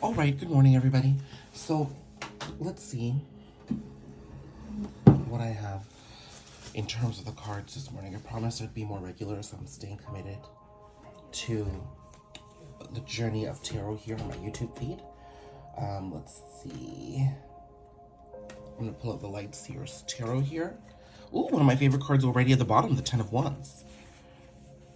All right, good morning, everybody. So let's see what I have in terms of the cards this morning. I promised I'd be more regular, so I'm staying committed to the journey of tarot here on my YouTube feed. Let's see. I'm going to pull out the Light Seers Tarot here. Ooh, one of my favorite cards already at the bottom, the Ten of Wands.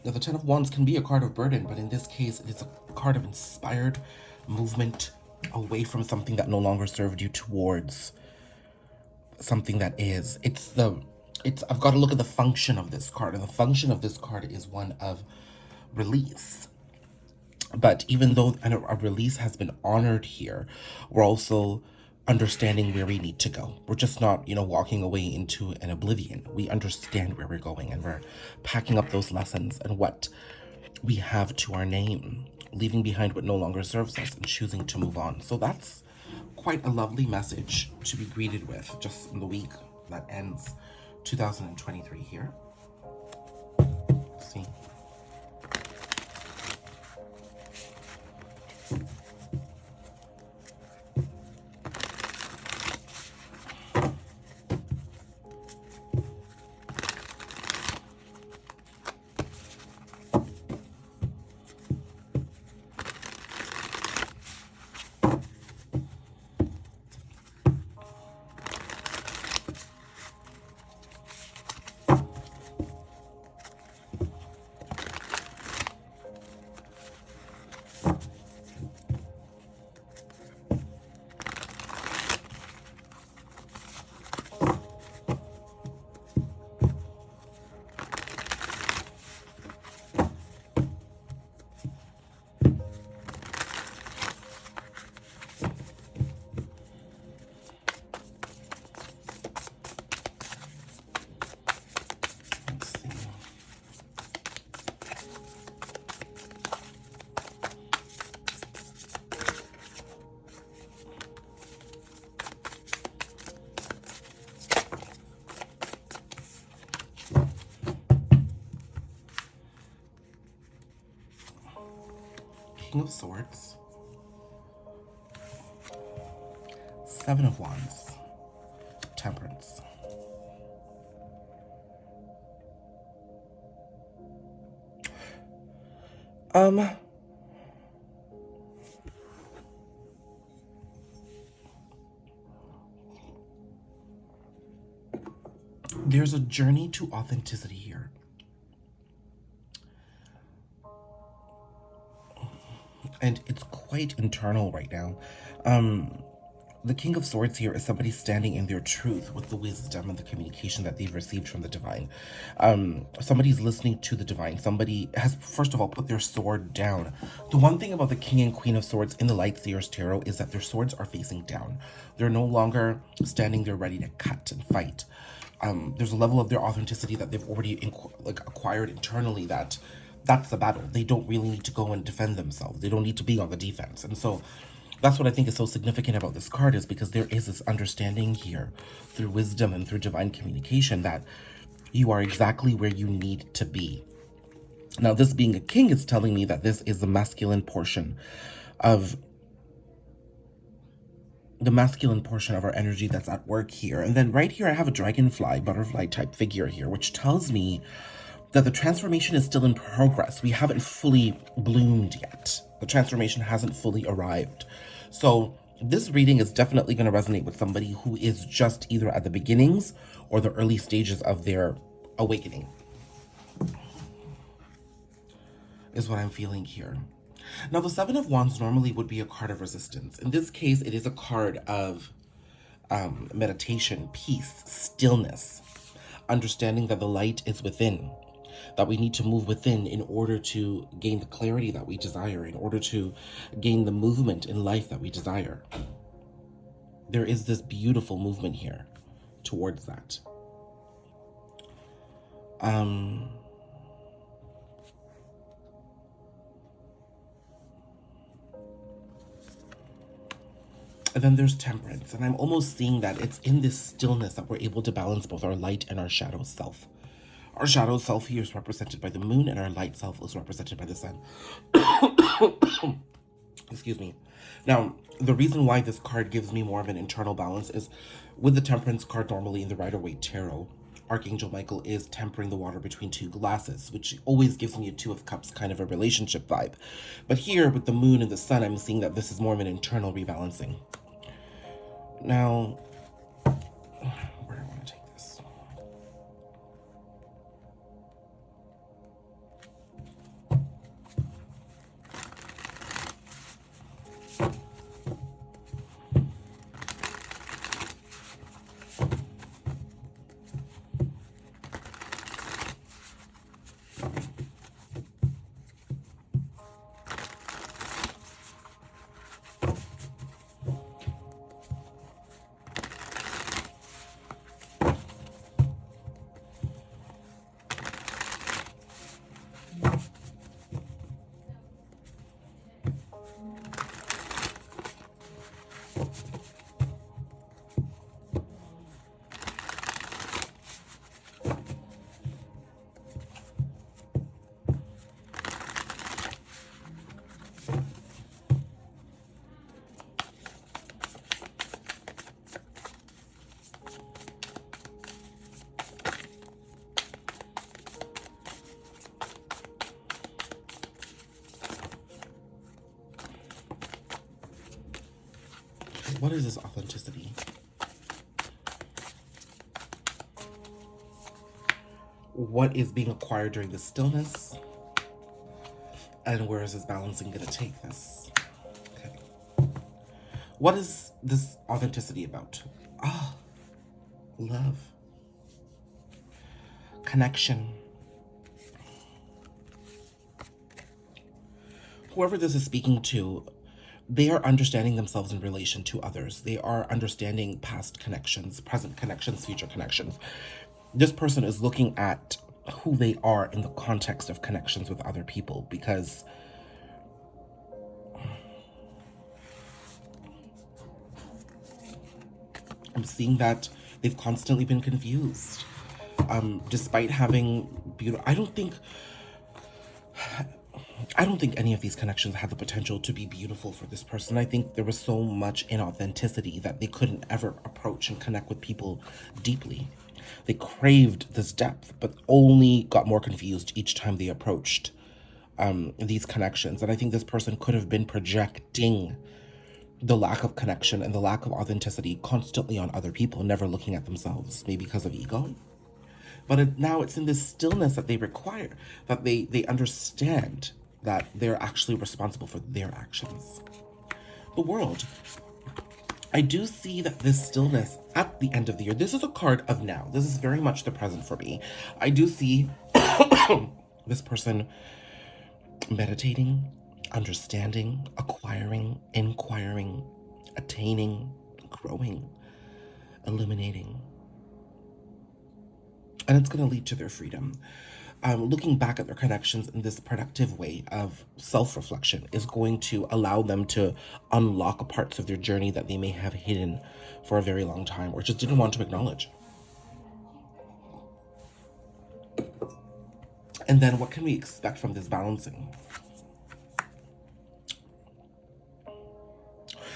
Now, the Ten of Wands can be a card of burden, but in this case, it is a card of inspired movement away from something that no longer served you towards something that is. I've got to look at the function of this card, and the function of this card is one of release. But even though a release has been honored here, we're also understanding where we need to go. We're just not, walking away into an oblivion. We understand where we're going, and we're packing up those lessons and what we have to our name, leaving behind what no longer serves us and choosing to move on. So that's quite a lovely message to be greeted with just in the week that ends 2023 here. Let's see. King of Swords, Seven of Wands, Temperance. There's a journey to authenticity here. And it's quite internal right now. The King of Swords here is somebody standing in their truth with the wisdom and the communication that they've received from the divine. Somebody's listening to the divine. Somebody has, first of all, put their sword down. The one thing about the King and Queen of Swords in the Light Seers Tarot is that their swords are facing down. They're no longer standing there ready to cut and fight. There's a level of their authenticity that they've already acquired internally that's the battle. They don't really need to go and defend themselves. They don't need to be on the defense. And so that's what I think is so significant about this card, is because there is this understanding here through wisdom and through divine communication that you are exactly where you need to be. Now, this being a king is telling me that this is the masculine portion of our energy that's at work here. And then right here, I have a dragonfly, butterfly type figure here, which tells me that the transformation is still in progress. We haven't fully bloomed yet. The transformation hasn't fully arrived. So this reading is definitely going to resonate with somebody who is just either at the beginnings or the early stages of their awakening, is what I'm feeling here. Now, the Seven of Wands normally would be a card of resistance. In this case, it is a card of meditation, peace, stillness, understanding that the light is within, that we need to move within in order to gain the clarity that we desire, in order to gain the movement in life that we desire. There is this beautiful movement here towards that. And then there's Temperance, and I'm almost seeing that it's in this stillness that we're able to balance both our light and our shadow self. Our shadow self here is represented by the moon, and our light self is represented by the sun. Excuse me. Now, the reason why this card gives me more of an internal balance is with the Temperance card normally in the Rider-Waite Tarot, Archangel Michael is tempering the water between two glasses, which always gives me a Two of Cups kind of a relationship vibe. But here, with the moon and the sun, I'm seeing that this is more of an internal rebalancing. Now, where do I want to take this? What is this authenticity? What is being acquired during the stillness? And where is this balancing going to take this? Okay. What is this authenticity about? Ah, love. Connection. Whoever this is speaking to, they are understanding themselves in relation to others. They are understanding past connections, present connections, future connections. This person is looking at who they are in the context of connections with other people, because I'm seeing that they've constantly been confused. Despite having beautiful, I don't think any of these connections had the potential to be beautiful for this person. I think there was so much inauthenticity that they couldn't ever approach and connect with people deeply. They craved this depth, but only got more confused each time they approached these connections. And I think this person could have been projecting the lack of connection and the lack of authenticity constantly on other people, never looking at themselves, maybe because of ego. But now it's in this stillness that they require, that they understand that they're actually responsible for their actions. The World. I do see that this stillness at the end of the year, this is a card of now. This is very much the present for me. I do see this person meditating, understanding, acquiring, inquiring, attaining, growing, illuminating. And it's going to lead to their freedom. Looking back at their connections in this productive way of self-reflection is going to allow them to unlock parts of their journey that they may have hidden for a very long time or just didn't want to acknowledge. And then what can we expect from this balancing?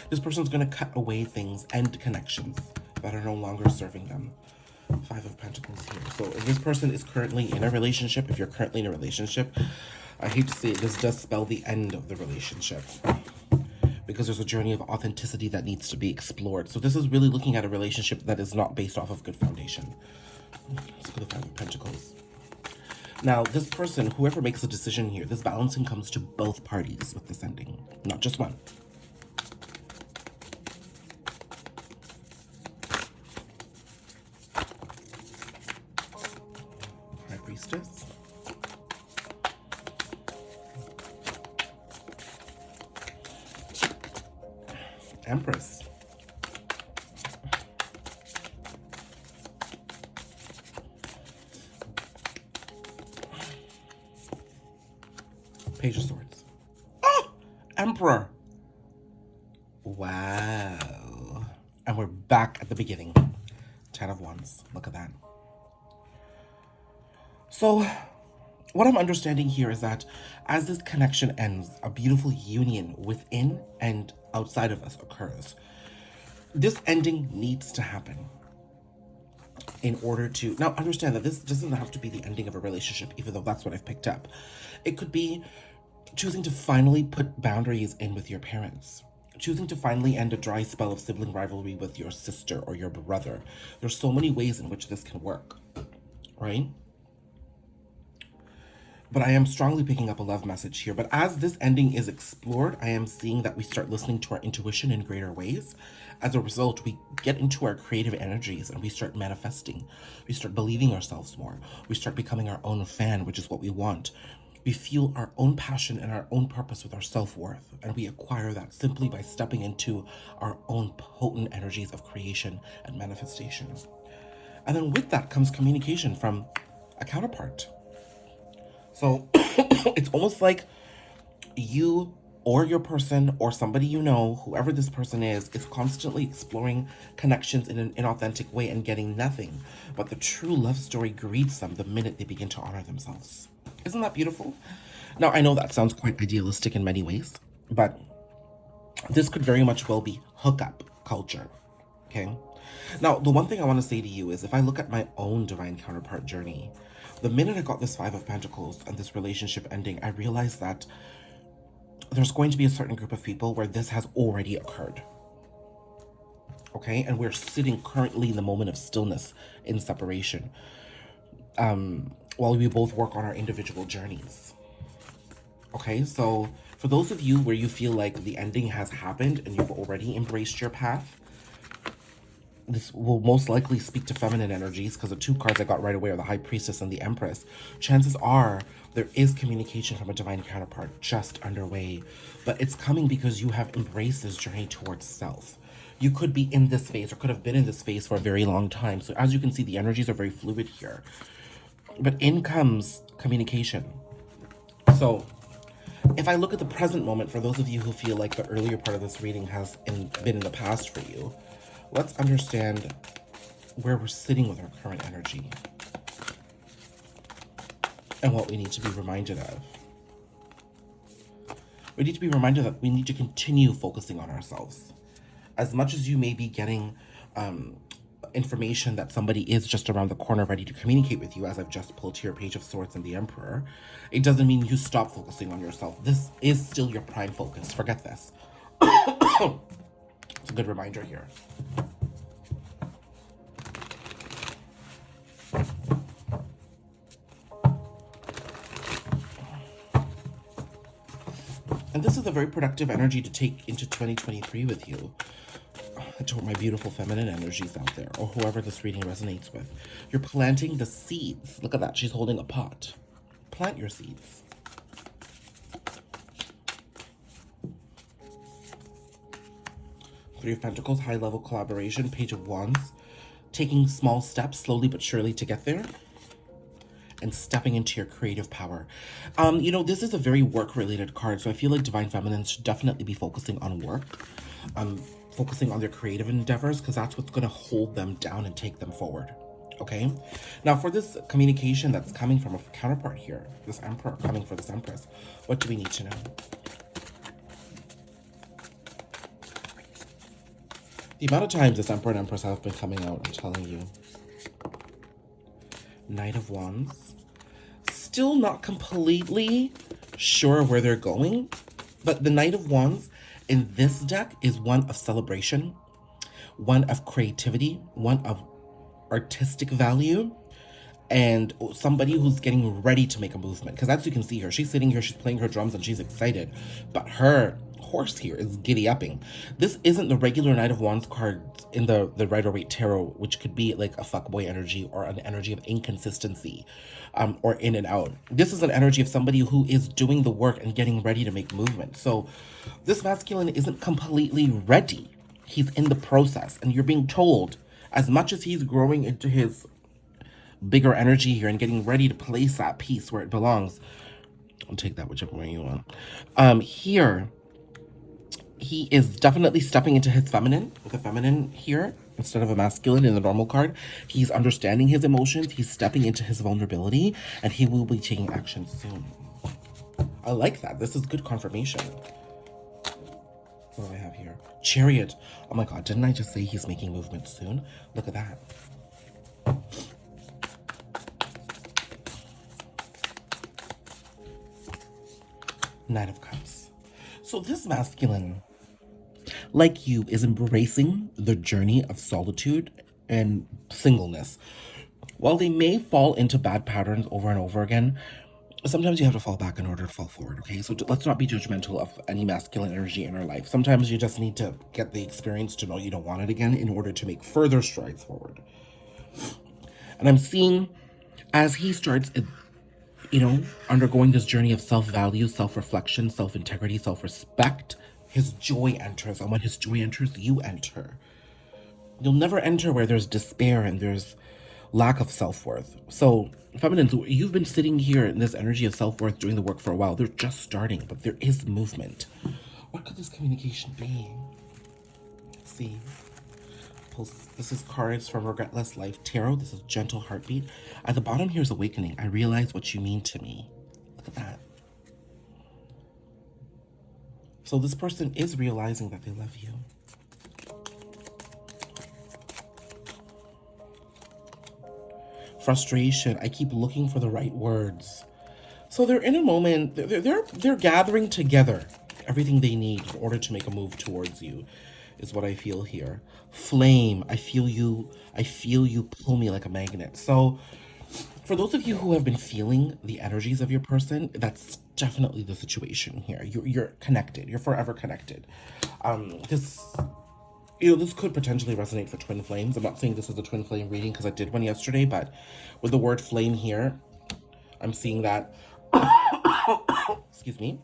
This person's going to cut away things, end connections that are no longer serving them. Five of Pentacles here. So if this person is currently in a relationship, if you're currently in a relationship, I hate to say it, this does spell the end of the relationship, because there's a journey of authenticity that needs to be explored. So this is really looking at a relationship that is not based off of good foundation. Let's go to the Five of Pentacles. Now, this person, whoever makes a decision here, this balancing comes to both parties with this ending, not just one. Priestess. Empress. Page of Swords. Oh! Emperor. Wow. And we're back at the beginning. 10 of Wands. Look at that. So, what I'm understanding here is that as this connection ends, a beautiful union within and outside of us occurs. This ending needs to happen in order to, now understand that this doesn't have to be the ending of a relationship, even though that's what I've picked up. It could be choosing to finally put boundaries in with your parents, choosing to finally end a dry spell of sibling rivalry with your sister or your brother. There's so many ways in which this can work, right? But I am strongly picking up a love message here. But as this ending is explored, I am seeing that we start listening to our intuition in greater ways. As a result, we get into our creative energies and we start manifesting. We start believing ourselves more. We start becoming our own fan, which is what we want. We feel our own passion and our own purpose with our self-worth. And we acquire that simply by stepping into our own potent energies of creation and manifestation. And then with that comes communication from a counterpart. So it's almost like you or your person or somebody you know, whoever this person is constantly exploring connections in an inauthentic way and getting nothing. But the true love story greets them the minute they begin to honor themselves. Isn't that beautiful? Now, I know that sounds quite idealistic in many ways, but this could very much well be hookup culture, okay? Now, the one thing I want to say to you is if I look at my own divine counterpart journey, the minute I got this Five of Pentacles and this relationship ending, I realized that there's going to be a certain group of people where this has already occurred. Okay? And we're sitting currently in the moment of stillness in separation, while we both work on our individual journeys. Okay? So for those of you where you feel like the ending has happened and you've already embraced your path, this will most likely speak to feminine energies because the two cards I got right away are the High Priestess and the Empress. Chances are there is communication from a divine counterpart just underway, but it's coming because you have embraced this journey towards self. You could be in this phase or could have been in this phase for a very long time. So as you can see, the energies are very fluid here. But in comes communication. So if I look at the present moment, for those of you who feel like the earlier part of this reading has been in the past for you, let's understand where we're sitting with our current energy and what we need to be reminded of. We need to be reminded that we need to continue focusing on ourselves. As much as you may be getting information that somebody is just around the corner ready to communicate with you, as I've just pulled here Page of Swords and the Emperor, it doesn't mean you stop focusing on yourself. This is still your prime focus. Forget this. It's a good reminder here. And this is a very productive energy to take into 2023 with you. To my beautiful feminine energies out there, or whoever this reading resonates with. You're planting the seeds. Look at that. She's holding a pot. Plant your seeds. Three of Pentacles, high level collaboration. Page of Wands. Taking small steps, slowly but surely, to get there. And stepping into your creative power. You know, this is a very work-related card, so I feel like Divine Feminines should definitely be focusing on work. Focusing on their creative endeavors, because that's what's going to hold them down and take them forward. Okay? Now, for this communication that's coming from a counterpart here, this Emperor coming for this Empress, what do we need to know? The amount of times this Emperor and Empress have been coming out, I'm telling you. Knight of Wands. Still not completely sure where they're going, but the Knight of Wands in this deck is one of celebration, one of creativity, one of artistic value, and somebody who's getting ready to make a movement. Because as you can see here, she's sitting here, she's playing her drums and she's excited, but her horse here is giddy-upping. This isn't the regular Knight of Wands card in the Rider-Waite Tarot, which could be like a fuckboy energy or an energy of inconsistency, or in and out. This is an energy of somebody who is doing the work and getting ready to make movement. So this masculine isn't completely ready. He's in the process, and you're being told, as much as he's growing into his bigger energy here and getting ready to place that piece where it belongs, I'll take that whichever way you want. Here, he is definitely stepping into his feminine, with a feminine here, instead of a masculine in the normal card. He's understanding his emotions, he's stepping into his vulnerability, and he will be taking action soon. I like that. This is good confirmation. What do I have here? Chariot. Oh my god, didn't I just say he's making movement soon? Look at that. Knight of Cups. So this masculine, like you, is embracing the journey of solitude and singleness. While they may fall into bad patterns over and over again, sometimes you have to fall back in order to fall forward, okay? So let's not be judgmental of any masculine energy in our life. Sometimes you just need to get the experience to know you don't want it again in order to make further strides forward. And I'm seeing as he starts, you know, undergoing this journey of self-value, self-reflection, self-integrity, self-respect, his joy enters. And when his joy enters, you enter. You'll never enter where there's despair and there's lack of self-worth. So feminines, you've been sitting here in this energy of self-worth doing the work for a while. They're just starting, but there is movement. What could this communication be? Let's see. This is cards from Regretless Life Tarot. This is Gentle Heartbeat. At the bottom here is Awakening. I realize what you mean to me. Look at that. So this person is realizing that they love you. Frustration. I keep looking for the right words. So they're in a moment. They're gathering together everything they need in order to make a move towards you, is what I feel here. Flame. I feel you pull me like a magnet. So for those of you who have been feeling the energies of your person, that's definitely the situation here. You're connected. You're forever connected. This could potentially resonate for twin flames. I'm not saying this is a twin flame reading because I did one yesterday, but with the word flame here, I'm seeing that. Excuse me.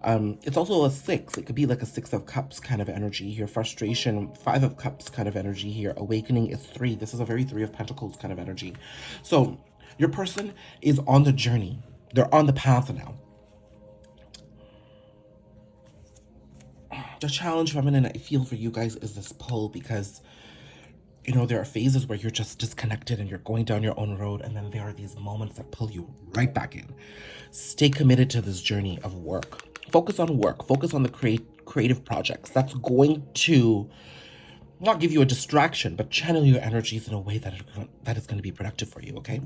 It's also a 6. It could be like a 6 of Cups kind of energy here. Frustration, 5 of Cups kind of energy here. Awakening is 3. This is a very 3 of Pentacles kind of energy. So your person is on the journey. They're on the path now. The challenge, feminine, I feel for you guys is this pull, because you know, there are phases where you're just disconnected and you're going down your own road, and then there are these moments that pull you right back in. Stay committed to this journey of work. Focus on work. Focus on the creative projects. That's going to not give you a distraction, but channel your energies in a way that is going to be productive for you, okay?